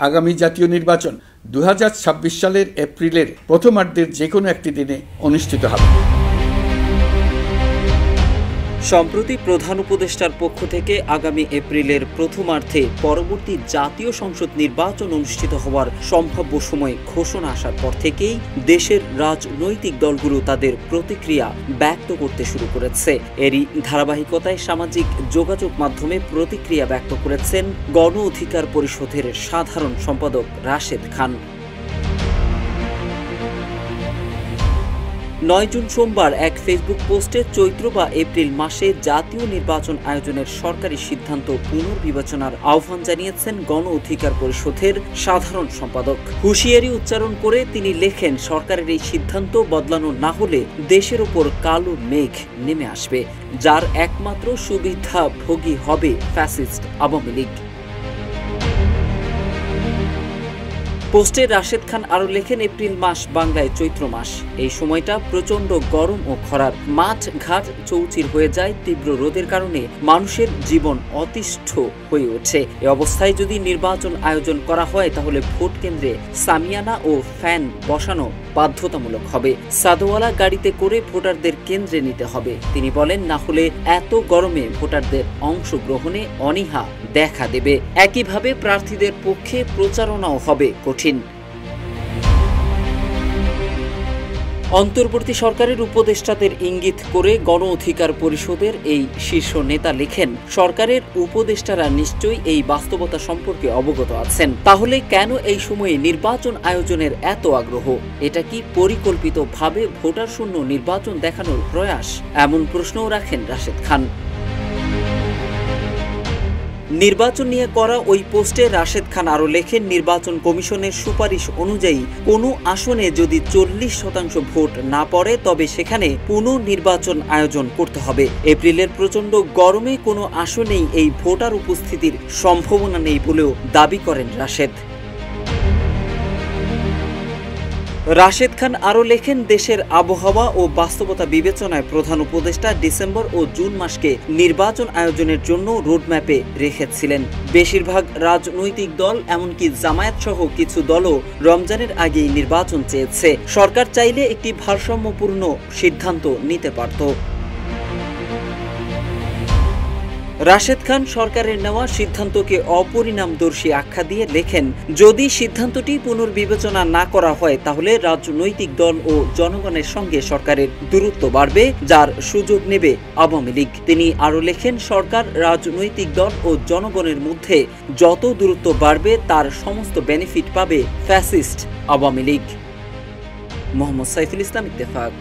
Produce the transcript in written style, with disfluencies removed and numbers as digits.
আগামী জাতীয় নির্বাচন 2026 সালের এপ্রিলের প্রথমার্ধের যে কোনো একটি দিনে অনুষ্ঠিত হবে। সম্প্রতি প্রধান উপদেষ্টার পক্ষ থেকে আগামী এপ্রিলের প্রথমার্ধে পরবর্তী জাতীয় সংসদ নির্বাচন অনুষ্ঠিত হওয়ার সম্ভাব্য সময় ঘোষণা আসার পর থেকেই দেশের রাজনৈতিক দলগুলো তাদের প্রতিক্রিয়া ব্যক্ত করতে শুরু করেছে। এরই ধারাবাহিকতায় সামাজিক যোগাযোগ মাধ্যমে প্রতিক্রিয়া ব্যক্ত করেছেন গণ অধিকার পরিষদের সাধারণ সম্পাদক রাশেদ খান। 9 জুন সোমবার এক ফেসবুক পোস্টে চৈত্র বা এপ্রিল মাসে জাতীয় নির্বাচন আয়োজনের সরকারি সিদ্ধান্ত পুনর্বিবেচনার আহ্বান জানিয়েছেন গণ অধিকার পরিষদের সাধারণ সম্পাদক। হুঁশিয়ারি উচ্চারণ করে তিনি লেখেন, সরকারের এই সিদ্ধান্ত বদলানো না হলে দেশের ওপর কালো মেঘ নেমে আসবে, যার একমাত্র সুবিধাভোগী হবে ফ্যাসিস্ট আওয়ামী লীগ। পোস্টে রাশেদ খান আরো লেখেন, এপ্রিল মাস বাংলায় চৈত্র মাস। এই সময়টা প্রচন্ড গরম ও খরার, মাঠ ঘাট চৌচির হয়ে যায় তীব্র রোদের কারণে মানুষের জীবন অতিষ্ঠ হয়ে ওঠে। এ অবস্থায় যদি নির্বাচন আয়োজন করা হয় তাহলে ভোট কেন্দ্রে সামিয়ানা ও ফ্যান বসানো বাধ্যতামূলক হবে। সাদওয়ালা গাড়িতে করে ভোটারদের কেন্দ্রে নিতে হবে। তিনি বলেন, না হলে এত গরমে ভোটারদের অংশগ্রহণে অনীহা দেখা দেবে। একইভাবে প্রার্থীদের পক্ষে প্রচারণাও হবে কঠিন। অন্তর্বর্তী সরকারের উপদেষ্টাদের ইঙ্গিত করে গণ অধিকার পরিষদের এই শীর্ষ নেতা লেখেন, সরকারের উপদেষ্টারা নিশ্চয়ই এই বাস্তবতা সম্পর্কে অবগত আছেন। তাহলে কেন এই সময়ে নির্বাচন আয়োজনের এত আগ্রহ? এটা কি পরিকল্পিতভাবে ভোটার শূন্য নির্বাচন দেখানোর প্রয়াস? এমন প্রশ্নও রাখেন রাশেদ খান। নির্বাচন নিয়ে করা ওই পোস্টে রাশেদ খান আরো লেখেন, নির্বাচন কমিশনের সুপারিশ অনুযায়ী কোনো আসনে যদি 40% ভোট না পড়ে তবে সেখানে পুনর্নির্বাচন আয়োজন করতে হবে। এপ্রিলের প্রচন্ড গরমে কোনো আসনেই এই ভোটার উপস্থিতির সম্ভাবনা নেই বলেও দাবি করেন রাশেদ। রাশেদ খান আরো লেখেন, দেশের আবহাওয়া ও বাস্তবতা বিবেচনায় প্রধান উপদেষ্টা ডিসেম্বর ও জুন মাসকে নির্বাচন আয়োজনের জন্য রোডম্যাপে রেখেছিলেন। বেশিরভাগ রাজনৈতিক দল, এমনকি জামায়াত সহ কিছু দলও রমজানের আগেই নির্বাচন চেয়েছে। সরকার চাইলে একটি ভারসাম্যপূর্ণ সিদ্ধান্ত নিতে পারত। রাশেদ খান সরকারের নেওয়া সিদ্ধান্তকে অপরিণামদর্শী আখ্যা দিয়ে লেখেন, যদি সিদ্ধান্তটি পুনর্বিবেচনা না করা হয় তাহলে রাজনৈতিক দল ও জনগণের সঙ্গে সরকারের দূরত্ব বাড়বে, যার সুযোগ নেবে আওয়ামী লীগ। তিনি আরো লেখেন, সরকার, রাজনৈতিক দল ও জনগণের মধ্যে যত দূরত্ব বাড়বে তার সমস্ত বেনিফিট পাবে ফ্যাসিস্ট আওয়ামী লীগ। মোহাম্মদ সাইফুল ইসলাম, ইত্তেফাক।